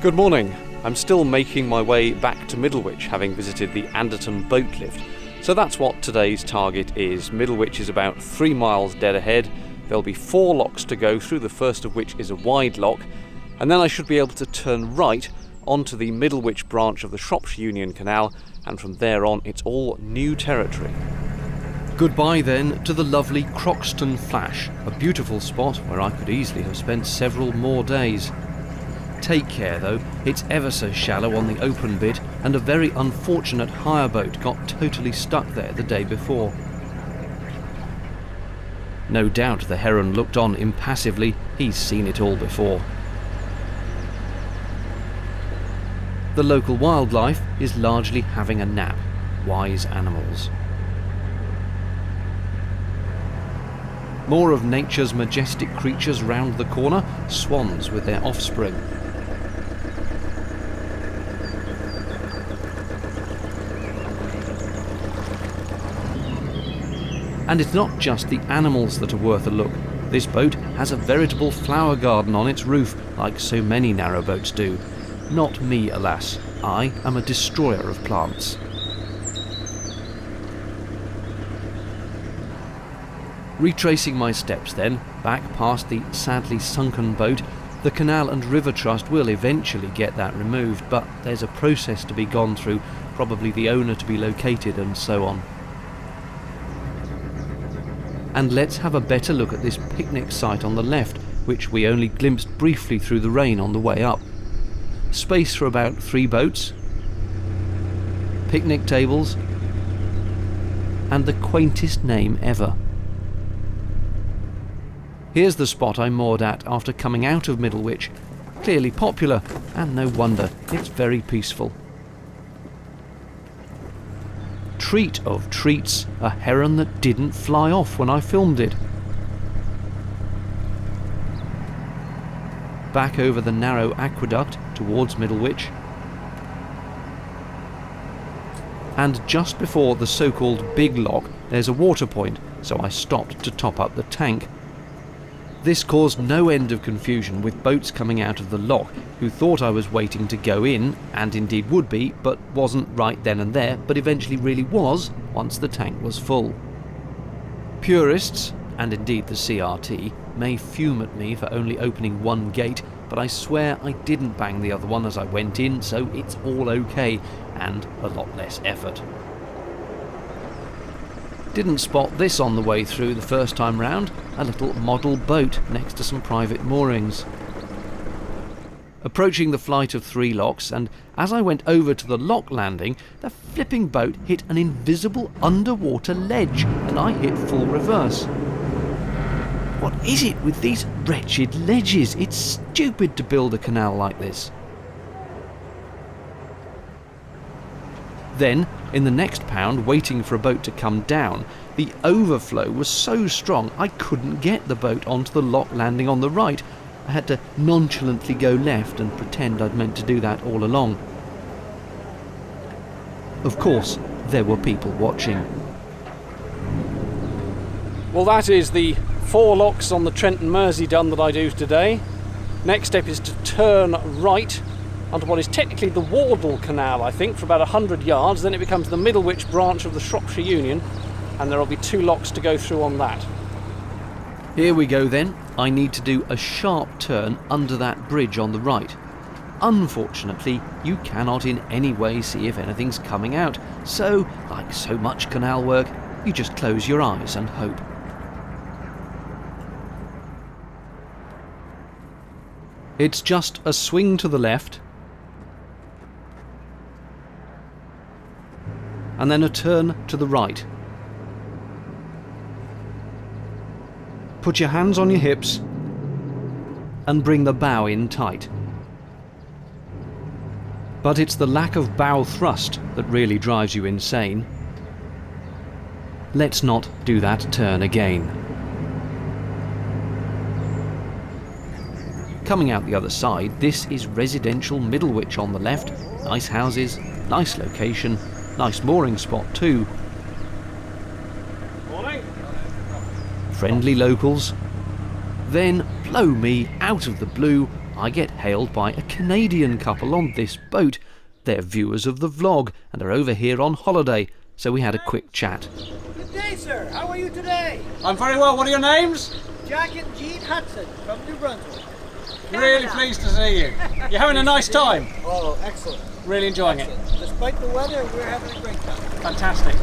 Good morning. I'm still making my way back to Middlewich, having visited the Anderton boat lift. So that's what today's target is. Middlewich is about 3 miles dead ahead. There'll be 4 locks to go through, the first of which is a wide lock, and then I should be able to turn right onto the Middlewich branch of the Shropshire Union Canal, and from there on it's all new territory. Goodbye then to the lovely Croxton Flash, a beautiful spot where I could easily have spent several more days. Take care though, it's ever so shallow on the open bit, and a very unfortunate hire boat got totally stuck there the day before. No doubt the heron looked on impassively, he's seen it all before. The local wildlife is largely having a nap, wise animals. More of nature's majestic creatures round the corner, swans with their offspring. And it's not just the animals that are worth a look. This boat has a veritable flower garden on its roof, like so many narrowboats do. Not me, alas. I am a destroyer of plants. Retracing my steps then, back past the sadly sunken boat, the Canal and River Trust will eventually get that removed, but there's a process to be gone through, probably the owner to be located and so on. And let's have a better look at this picnic site on the left, which we only glimpsed briefly through the rain on the way up. Space for about 3 boats, picnic tables, and the quaintest name ever. Here's the spot I moored at after coming out of Middlewich. Clearly popular, and no wonder, it's very peaceful. Treat of treats, a heron that didn't fly off when I filmed it. Back over the narrow aqueduct towards Middlewich. And just before the so-called big lock, there's a water point, so I stopped to top up the tank. This caused no end of confusion, with boats coming out of the lock who thought I was waiting to go in, and indeed would be, but wasn't right then and there, but eventually really was once the tank was full. Purists, and indeed the CRT, may fume at me for only opening one gate, but I swear I didn't bang the other one as I went in, so it's all okay, and a lot less effort. Didn't spot this on the way through the first time round, a little model boat next to some private moorings. Approaching the flight of 3 locks, and as I went over to the lock landing, the flipping boat hit an invisible underwater ledge, and I hit full reverse. What is it with these wretched ledges? It's stupid to build a canal like this. Then, in the next pound, waiting for a boat to come down, the overflow was so strong I couldn't get the boat onto the lock landing on the right. I had to nonchalantly go left and pretend I'd meant to do that all along. Of course, there were people watching. Well, that is the 4 locks on the Trent and Mersey done that I do today. Next step is to turn right onto what is technically the Wardle Canal, I think, for about 100 yards. Then it becomes the Middlewich branch of the Shropshire Union, and there will be 2 locks to go through on that. Here we go then. I need to do a sharp turn under that bridge on the right. Unfortunately, you cannot in any way see if anything's coming out, so, like so much canal work, you just close your eyes and hope. It's just a swing to the left, and then a turn to the right. Put your hands on your hips and bring the bow in tight. But it's the lack of bow thrust that really drives you insane. Let's not do that turn again. Coming out the other side, this is residential Middlewich on the left. Nice houses, nice location, nice mooring spot too. Morning. Friendly locals. Then, blow me, out of the blue, I get hailed by a Canadian couple on this boat. They're viewers of the vlog and are over here on holiday, so we had a quick chat. Good day, sir. How are you today? I'm very well. What are your names? Jack and Jean Hudson from New Brunswick. Really pleased to see you. You're having a nice time? Oh, excellent. Really enjoying it? Despite the weather, we're having a great time. Fantastic.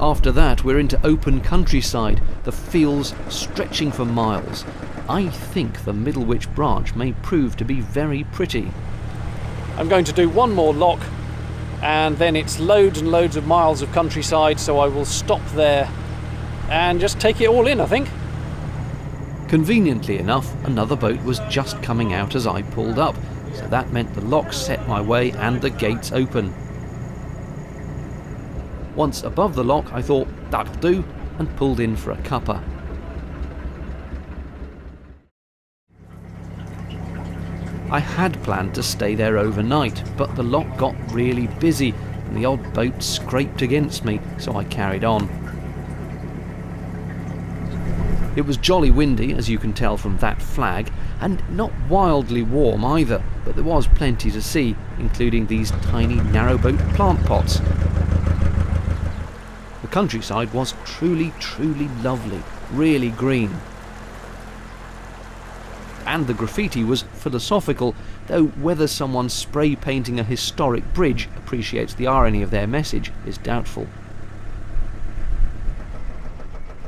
After that, we're into open countryside, the fields stretching for miles. I think the Middlewich branch may prove to be very pretty. I'm going to do one more lock, and then it's loads and loads of miles of countryside, so I will stop there and just take it all in, I think. Conveniently enough, another boat was just coming out as I pulled up, so that meant the locks set my way and the gates open. Once above the lock, I thought that'll do, and pulled in for a cuppa. I had planned to stay there overnight, but the lock got really busy and the odd boat scraped against me, so I carried on. It was jolly windy, as you can tell from that flag, and not wildly warm either, but there was plenty to see, including these tiny narrowboat plant pots. The countryside was truly, truly lovely, really green. And the graffiti was philosophical, though whether someone spray painting a historic bridge appreciates the irony of their message is doubtful.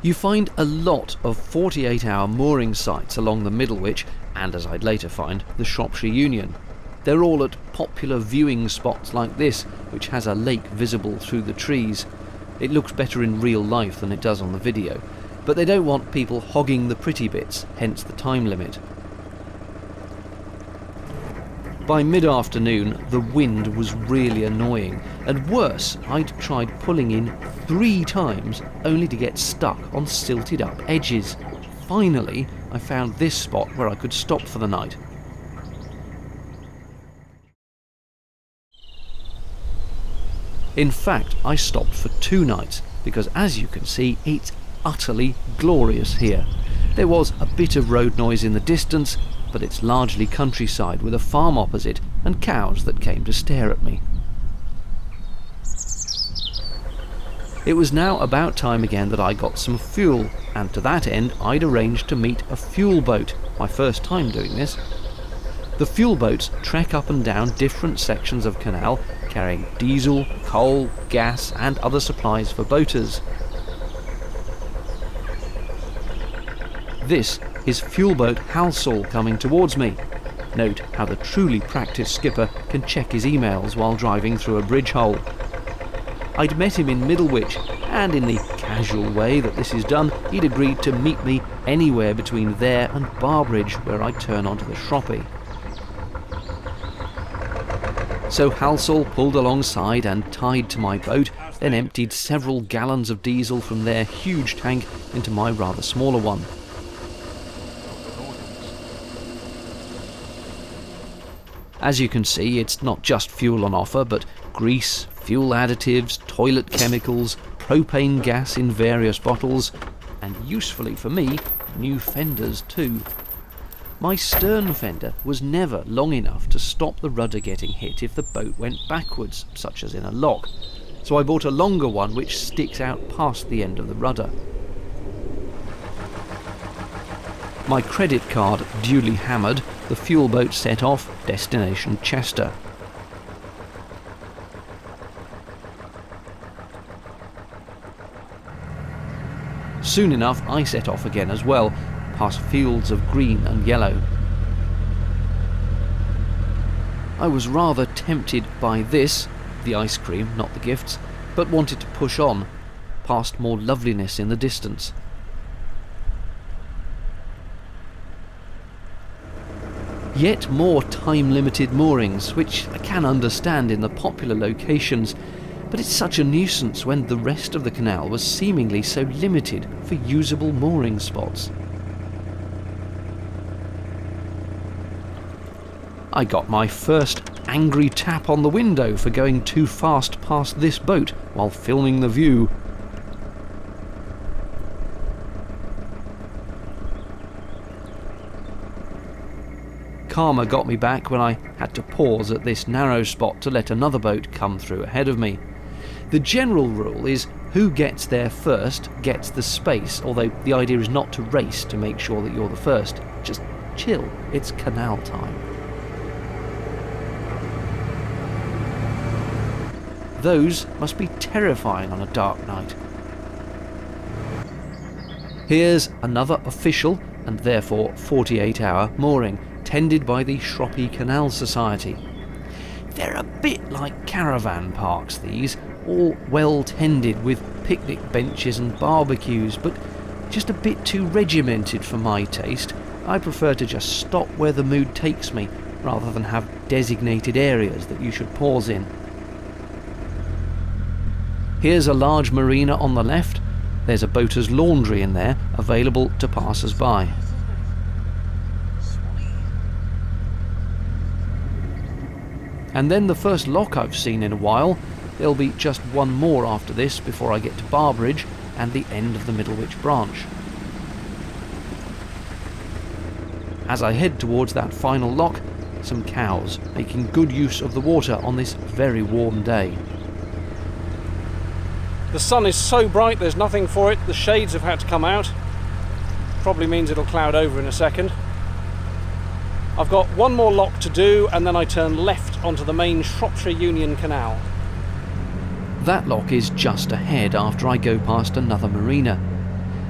You find a lot of 48-hour mooring sites along the Middlewich and, as I'd later find, the Shropshire Union. They're all at popular viewing spots like this, which has a lake visible through the trees. It looks better in real life than it does on the video, but they don't want people hogging the pretty bits, hence the time limit. By mid-afternoon, the wind was really annoying, and worse, I'd tried pulling in 3 times only to get stuck on silted up edges. Finally, I found this spot where I could stop for the night. In fact, I stopped for 2 nights, because as you can see, it's utterly glorious here. There was a bit of road noise in the distance, but it's largely countryside with a farm opposite and cows that came to stare at me. It was now about time again that I got some fuel, and to that end I'd arranged to meet a fuel boat, my first time doing this. The fuel boats trek up and down different sections of Canal, carrying diesel, coal, gas and other supplies for boaters. This is fuelboat Halsall coming towards me. Note how the truly practiced skipper can check his emails while driving through a bridge hole. I'd met him in Middlewich, and in the casual way that this is done, he'd agreed to meet me anywhere between there and Barbridge, where I'd turn onto the Shroppie. So Halsall pulled alongside and tied to my boat, then emptied several gallons of diesel from their huge tank into my rather smaller one. As you can see, it's not just fuel on offer, but grease, fuel additives, toilet chemicals, propane gas in various bottles, and usefully for me, new fenders too. My stern fender was never long enough to stop the rudder getting hit if the boat went backwards, such as in a lock, so I bought a longer one which sticks out past the end of the rudder. My credit card duly hammered, the fuel boat set off, destination Chester. Soon enough I set off again as well, past fields of green and yellow. I was rather tempted by this, the ice cream, not the gifts, but wanted to push on, past more loveliness in the distance. Yet more time-limited moorings, which I can understand in the popular locations, but it's such a nuisance when the rest of the canal was seemingly so limited for usable mooring spots. I got my first angry tap on the window for going too fast past this boat while filming the view. Karma got me back when I had to pause at this narrow spot to let another boat come through ahead of me. The general rule is who gets there first gets the space, although the idea is not to race to make sure that you're the first. Just chill, it's canal time. Those must be terrifying on a dark night. Here's another official, and therefore 48-hour, mooring, tended by the Shroppie Canal Society. They're a bit like caravan parks, these, all well tended with picnic benches and barbecues, but just a bit too regimented for my taste. I prefer to just stop where the mood takes me, rather than have designated areas that you should pause in. Here's a large marina on the left. There's a boater's laundry in there, available to passers-by. And then the first lock I've seen in a while. There'll be just one more after this before I get to Barbridge and the end of the Middlewich branch. As I head towards that final lock, some cows making good use of the water on this very warm day. The sun is so bright there's nothing for it. The shades have had to come out. Probably means it'll cloud over in a second. I've got one more lock to do and then I turn left onto the main Shropshire Union Canal. That lock is just ahead after I go past another marina.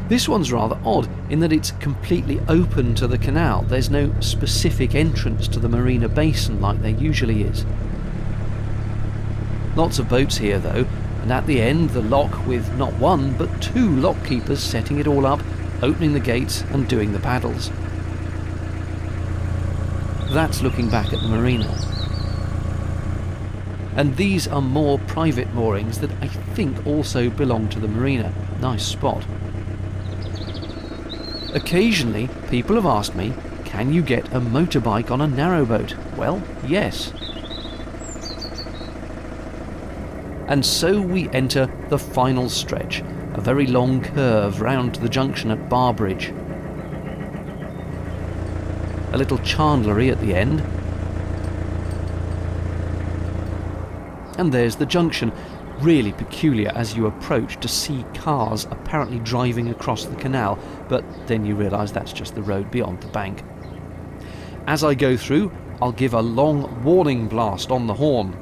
This one's rather odd in that it's completely open to the canal. There's no specific entrance to the marina basin like there usually is. Lots of boats here though, and at the end the lock with not one but two lock keepers setting it all up, opening the gates and doing the paddles. That's looking back at the marina. And these are more private moorings that I think also belong to the marina. Nice spot. Occasionally, people have asked me, can you get a motorbike on a narrowboat? Well, yes. And so we enter the final stretch, a very long curve round to the junction at Barbridge. A little chandlery at the end. And there's the junction, really peculiar as you approach to see cars apparently driving across the canal, but then you realise that's just the road beyond the bank. As I go through, I'll give a long warning blast on the horn.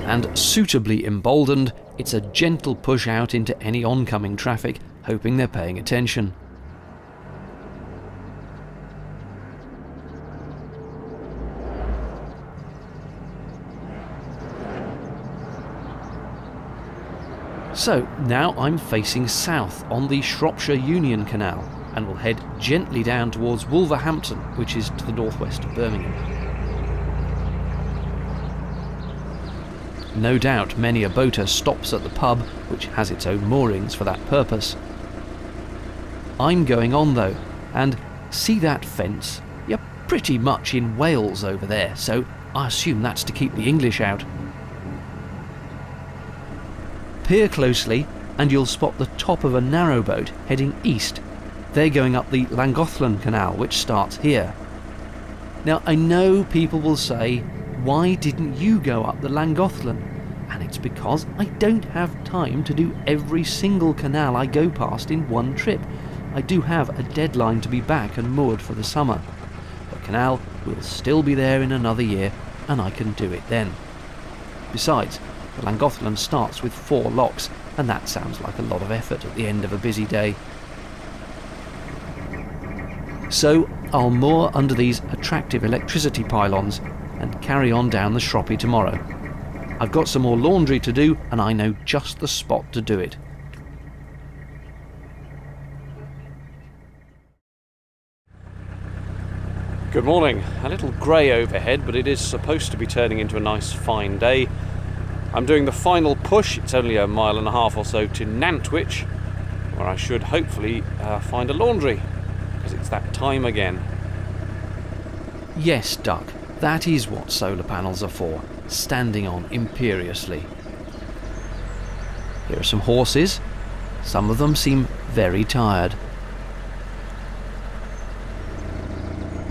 And suitably emboldened, it's a gentle push out into any oncoming traffic, hoping they're paying attention. So now I'm facing south on the Shropshire Union Canal and will head gently down towards Wolverhampton, which is to the northwest of Birmingham. No doubt many a boater stops at the pub, which has its own moorings for that purpose. I'm going on though, and see that fence? You're pretty much in Wales over there, so I assume that's to keep the English out. Peer closely and you'll spot the top of a narrowboat heading east. They're going up the Llangollen Canal, which starts here. Now I know people will say, why didn't you go up the Llangollen? And it's because I don't have time to do every single canal I go past in one trip. I do have a deadline to be back and moored for the summer. The canal will still be there in another year and I can do it then. Besides, the Llangollen starts with 4 locks, and that sounds like a lot of effort at the end of a busy day. So I'll moor under these attractive electricity pylons and carry on down the Shroppie tomorrow. I've got some more laundry to do and I know just the spot to do it. Good morning. A little grey overhead, but it is supposed to be turning into a nice fine day. I'm doing the final push. It's only a mile and a half or so to Nantwich, where I should hopefully find a laundry, because it's that time again. Yes, Duck, that is what solar panels are for, standing on imperiously. Here are some horses. Some of them seem very tired.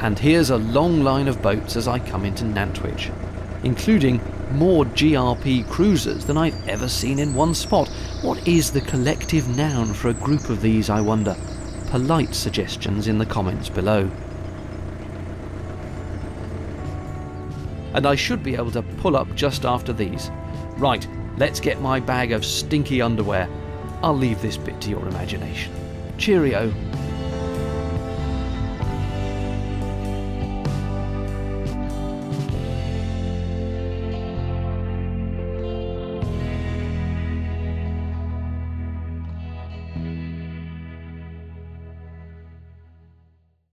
And here's a long line of boats as I come into Nantwich, including more GRP cruisers than I've ever seen in one spot. What is the collective noun for a group of these, I wonder? Polite suggestions in the comments below. And I should be able to pull up just after these. Right, let's get my bag of stinky underwear. I'll leave this bit to your imagination. Cheerio.